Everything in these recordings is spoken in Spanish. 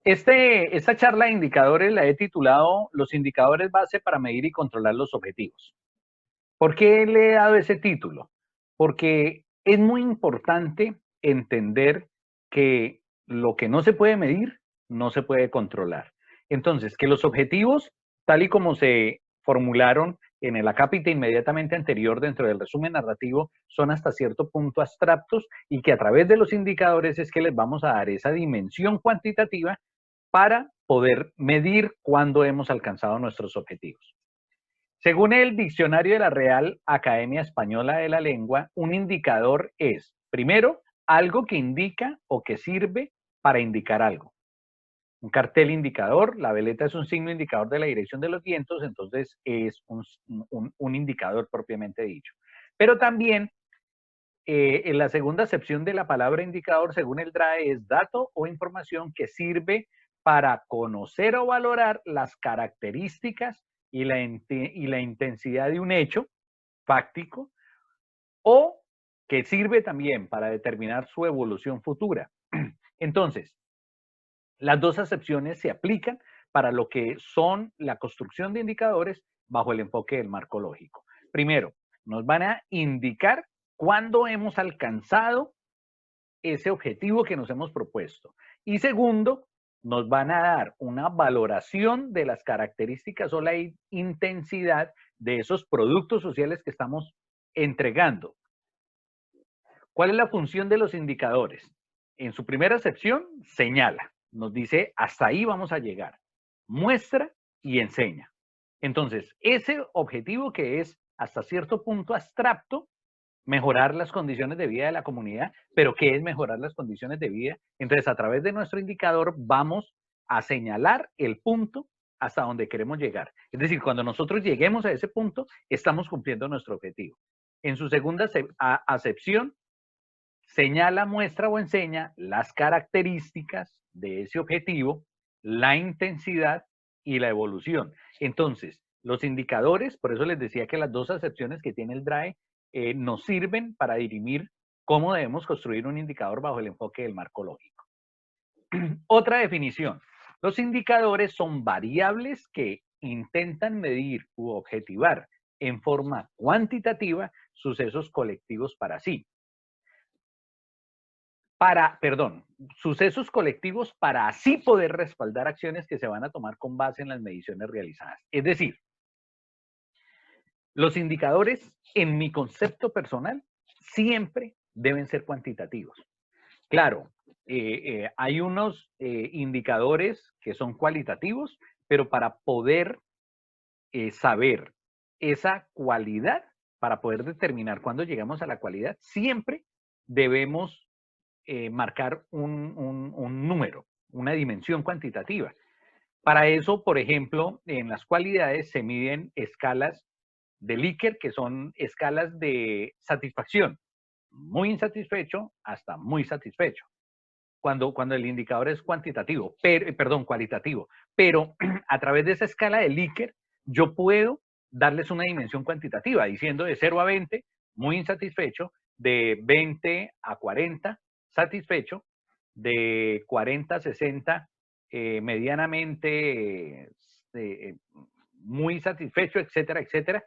Esta charla de indicadores la he titulado Los indicadores base para medir y controlar los objetivos. ¿Por qué le he dado ese título? Porque es muy importante entender que lo que no se puede medir no se puede controlar. Entonces, que los objetivos, tal y como se formularon en el acápite inmediatamente anterior dentro del resumen narrativo, son hasta cierto punto abstractos y que a través de los indicadores es que les vamos a dar esa dimensión cuantitativa para poder medir cuándo hemos alcanzado nuestros objetivos. Según el diccionario de la Real Academia Española de la Lengua, un indicador es, primero, algo que indica o que sirve para indicar algo. Un cartel indicador, la veleta es un signo indicador de la dirección de los vientos, entonces es un indicador propiamente dicho. Pero también en la segunda acepción de la palabra indicador, según el DRAE, es dato o información que sirve para conocer o valorar las características y la intensidad de un hecho fáctico, o que sirve también para determinar su evolución futura. Entonces, las dos acepciones se aplican para lo que son la construcción de indicadores bajo el enfoque del marco lógico. Primero, nos van a indicar cuándo hemos alcanzado ese objetivo que nos hemos propuesto. Y segundo, nos van a dar una valoración de las características o la intensidad de esos productos sociales que estamos entregando. ¿Cuál es la función de los indicadores? En su primera acepción, señala, nos dice hasta ahí vamos a llegar, muestra y enseña. Entonces, ese objetivo que es hasta cierto punto abstracto, mejorar las condiciones de vida de la comunidad, pero ¿qué es mejorar las condiciones de vida? Entonces, a través de nuestro indicador vamos a señalar el punto hasta donde queremos llegar. Es decir, cuando nosotros lleguemos a ese punto, estamos cumpliendo nuestro objetivo. En su segunda acepción, señala, muestra o enseña las características de ese objetivo, la intensidad y la evolución. Entonces, los indicadores, por eso les decía que las dos acepciones que tiene el DRAE nos sirven para dirimir cómo debemos construir un indicador bajo el enfoque del marco lógico. Otra definición. Los indicadores son variables que intentan medir u objetivar en forma cuantitativa sucesos colectivos para sí. Sucesos colectivos para así poder respaldar acciones que se van a tomar con base en las mediciones realizadas. Es decir, los indicadores, en mi concepto personal, siempre deben ser cuantitativos. Claro, hay unos indicadores que son cualitativos, pero para poder saber esa cualidad, para poder determinar cuándo llegamos a la cualidad, siempre debemos marcar un número, una dimensión cuantitativa. Para eso, por ejemplo, en las cualidades se miden escalas de Likert, que son escalas de satisfacción, muy insatisfecho hasta muy satisfecho, cuando el indicador es cuantitativo, cualitativo. Pero a través de esa escala de Likert, yo puedo darles una dimensión cuantitativa, diciendo de 0 a 20, muy insatisfecho, de 20 a 40, satisfecho, de 40 a 60, medianamente muy satisfecho, etcétera, etcétera.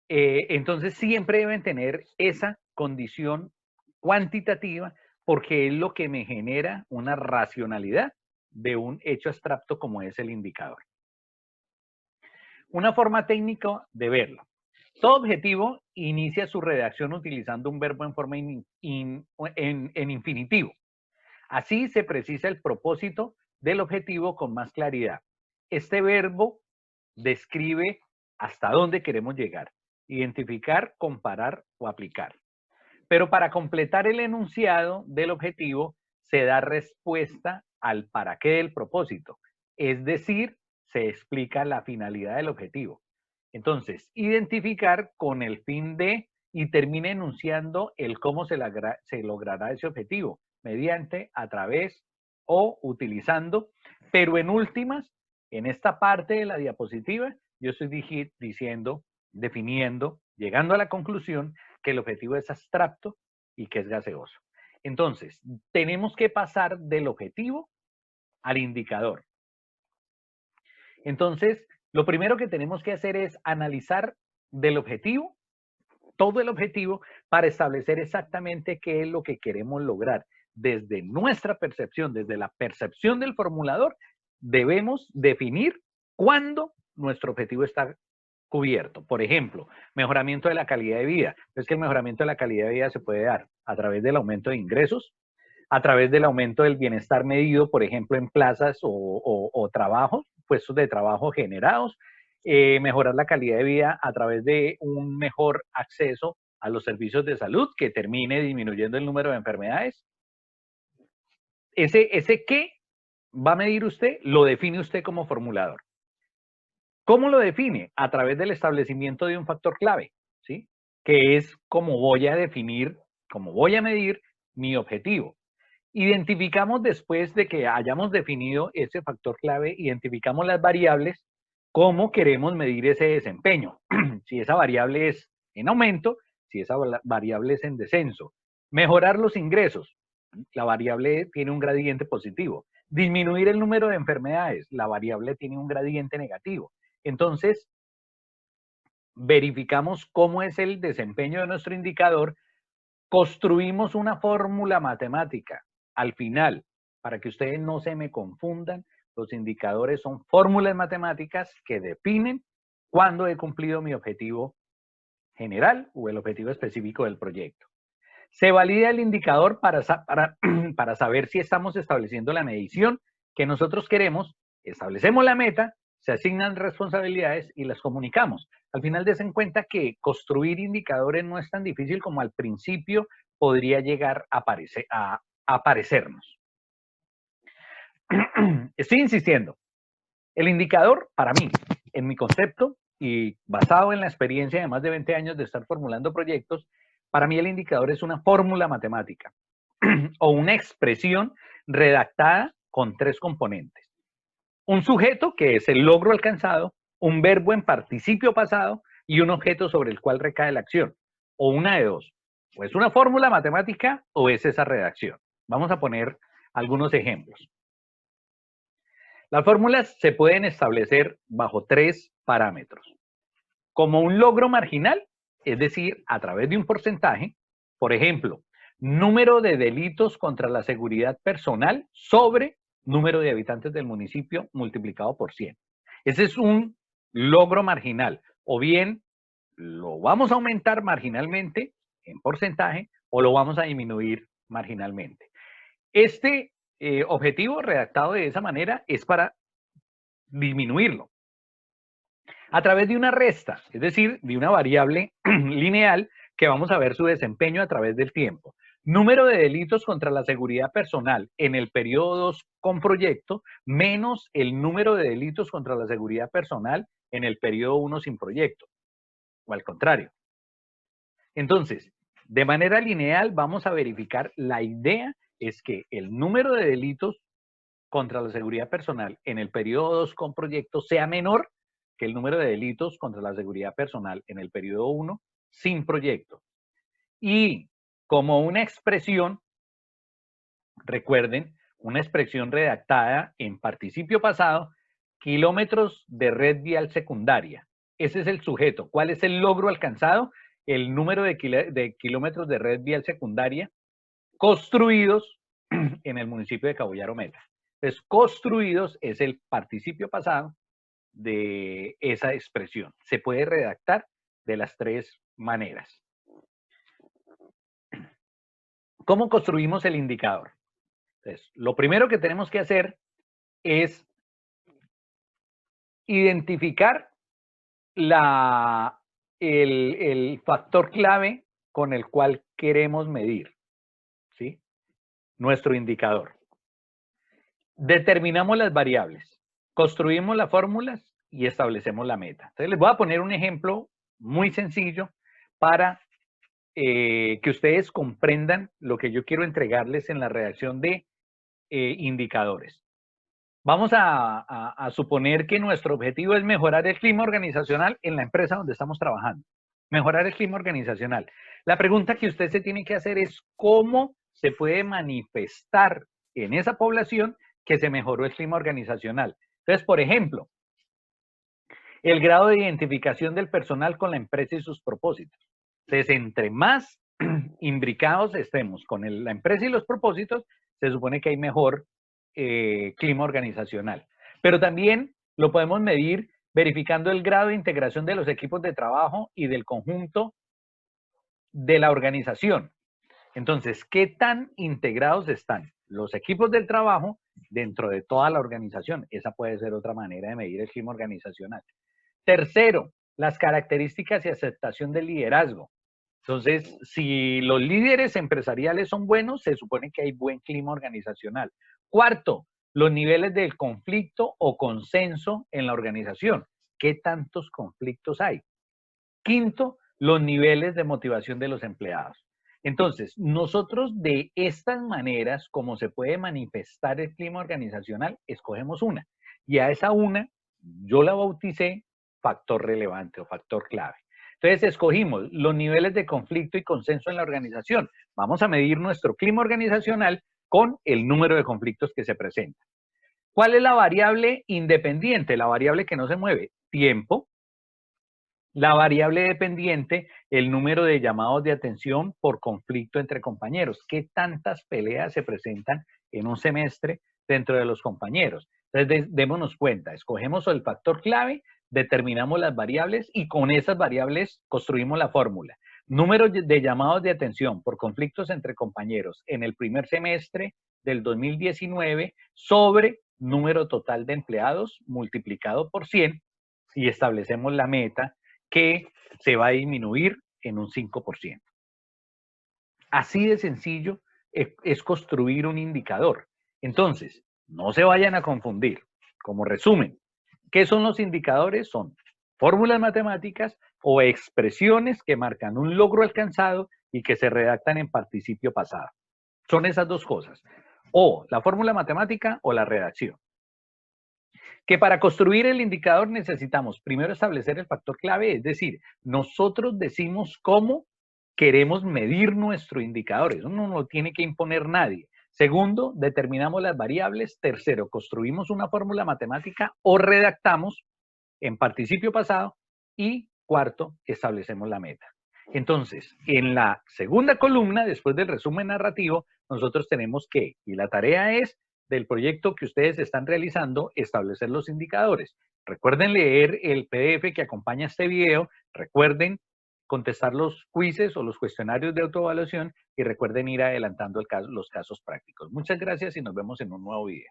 Entonces siempre deben tener esa condición cuantitativa porque es lo que me genera una racionalidad de un hecho abstracto como es el indicador. Una forma técnica de verlo. Todo objetivo inicia su redacción utilizando un verbo en forma en infinitivo. Así se precisa el propósito del objetivo con más claridad. Este verbo describe hasta dónde queremos llegar, identificar, comparar o aplicar. Pero para completar el enunciado del objetivo se da respuesta al para qué del propósito, es decir, se explica la finalidad del objetivo. Entonces, identificar con el fin de y termina enunciando el cómo se logrará ese objetivo, mediante, a través o utilizando, pero en últimas, en esta parte de la diapositiva, yo estoy diciendo, definiendo, llegando a la conclusión que el objetivo es abstracto y que es gaseoso. Entonces, tenemos que pasar del objetivo al indicador. Entonces, lo primero que tenemos que hacer es analizar del objetivo, todo el objetivo, para establecer exactamente qué es lo que queremos lograr. Desde nuestra percepción, desde la percepción del formulador, debemos definir cuándo nuestro objetivo está cubierto. Por ejemplo, mejoramiento de la calidad de vida. Es que el mejoramiento de la calidad de vida se puede dar a través del aumento de ingresos, a través del aumento del bienestar medido, por ejemplo, en plazas o trabajos, puestos de trabajo generados, mejorar la calidad de vida a través de un mejor acceso a los servicios de salud que termine disminuyendo el número de enfermedades. Ese qué va a medir usted, lo define usted como formulador. ¿Cómo lo define? A través del establecimiento de un factor clave, ¿sí? Que es cómo voy a definir, cómo voy a medir mi objetivo. Identificamos después de que hayamos definido ese factor clave, identificamos las variables, cómo queremos medir ese desempeño. Si esa variable es en aumento, si esa variable es en descenso. Mejorar los ingresos. La variable tiene un gradiente positivo. Disminuir el número de enfermedades. La variable tiene un gradiente negativo. Entonces, verificamos cómo es el desempeño de nuestro indicador, construimos una fórmula matemática. Al final, para que ustedes no se me confundan, los indicadores son fórmulas matemáticas que definen cuándo he cumplido mi objetivo general o el objetivo específico del proyecto. Se valida el indicador para saber si estamos estableciendo la medición que nosotros queremos, establecemos la meta, se asignan responsabilidades y las comunicamos. Al final des en cuenta que construir indicadores no es tan difícil como al principio podría llegar a parecernos. Estoy insistiendo. El indicador, para mí, en mi concepto y basado en la experiencia de más de 20 años de estar formulando proyectos, para mí el indicador es una fórmula matemática o una expresión redactada con 3 componentes. Un sujeto, que es el logro alcanzado, un verbo en participio pasado y un objeto sobre el cual recae la acción. O una de dos. O es una fórmula matemática o es esa redacción. Vamos a poner algunos ejemplos. Las fórmulas se pueden establecer bajo 3 parámetros. Como un logro marginal, es decir, a través de un porcentaje, por ejemplo, número de delitos contra la seguridad personal sobre número de habitantes del municipio multiplicado por 100. Ese es un logro marginal. O bien lo vamos a aumentar marginalmente en porcentaje o lo vamos a disminuir marginalmente. Este objetivo redactado de esa manera es para disminuirlo a través de una resta, es decir, de una variable lineal que vamos a ver su desempeño a través del tiempo. Número de delitos contra la seguridad personal en el periodo 2 con proyecto menos el número de delitos contra la seguridad personal en el periodo 1 sin proyecto, o al contrario. Entonces, de manera lineal vamos a verificar, la idea es que el número de delitos contra la seguridad personal en el periodo 2 con proyecto sea menor que el número de delitos contra la seguridad personal en el periodo 1 sin proyecto. Y como una expresión, recuerden, una expresión redactada en participio pasado, kilómetros de red vial secundaria. Ese es el sujeto. ¿Cuál es el logro alcanzado? El número de kilómetros de red vial secundaria construidos en el municipio de Cabollaro Meta. Entonces, construidos es el participio pasado de esa expresión. Se puede redactar de las 3 maneras. ¿Cómo construimos el indicador? Entonces, lo primero que tenemos que hacer es identificar el factor clave con el cual queremos medir, ¿sí? Nuestro indicador. Determinamos las variables, construimos las fórmulas y establecemos la meta. Entonces, les voy a poner un ejemplo muy sencillo para que ustedes comprendan lo que yo quiero entregarles en la redacción de indicadores. Vamos a suponer que nuestro objetivo es mejorar el clima organizacional en la empresa donde estamos trabajando. Mejorar el clima organizacional. La pregunta que usted se tiene que hacer es cómo se puede manifestar en esa población que se mejoró el clima organizacional. Entonces, por ejemplo, el grado de identificación del personal con la empresa y sus propósitos. Entonces, entre más imbricados estemos con la empresa y los propósitos, se supone que hay mejor clima organizacional. Pero también lo podemos medir verificando el grado de integración de los equipos de trabajo y del conjunto de la organización. Entonces, ¿qué tan integrados están los equipos del trabajo dentro de toda la organización? Esa puede ser otra manera de medir el clima organizacional. Tercero, las características y aceptación del liderazgo. Entonces, si los líderes empresariales son buenos, se supone que hay buen clima organizacional. Cuarto, los niveles del conflicto o consenso en la organización. ¿Qué tantos conflictos hay? Quinto, los niveles de motivación de los empleados. Entonces, nosotros de estas maneras, como se puede manifestar el clima organizacional, escogemos una. Y a esa una, yo la bauticé factor relevante o factor clave. Entonces, escogimos los niveles de conflicto y consenso en la organización. Vamos a medir nuestro clima organizacional con el número de conflictos que se presentan. ¿Cuál es la variable independiente? La variable que no se mueve. Tiempo. La variable dependiente, el número de llamados de atención por conflicto entre compañeros. ¿Qué tantas peleas se presentan en un semestre dentro de los compañeros? Entonces, démonos cuenta, escogemos el factor clave, determinamos las variables y con esas variables construimos la fórmula. Número de llamados de atención por conflictos entre compañeros en el primer semestre del 2019 sobre número total de empleados multiplicado por 100 y establecemos la meta que se va a disminuir en un 5%. Así de sencillo es construir un indicador. Entonces, no se vayan a confundir. Como resumen, ¿qué son los indicadores? Son fórmulas matemáticas o expresiones que marcan un logro alcanzado y que se redactan en participio pasado. Son esas dos cosas, o la fórmula matemática o la redacción. Que para construir el indicador necesitamos primero establecer el factor clave, es decir, nosotros decimos cómo queremos medir nuestro indicador, eso no lo tiene que imponer nadie. Segundo, determinamos las variables. Tercero, construimos una fórmula matemática o redactamos en participio pasado. Y cuarto, establecemos la meta. Entonces, en la segunda columna, después del resumen narrativo, nosotros tenemos que, y la tarea es del proyecto que ustedes están realizando, establecer los indicadores. Recuerden leer el PDF que acompaña este video, recuerden contestar los quizzes o los cuestionarios de autoevaluación y recuerden ir adelantando los casos prácticos. Muchas gracias y nos vemos en un nuevo video.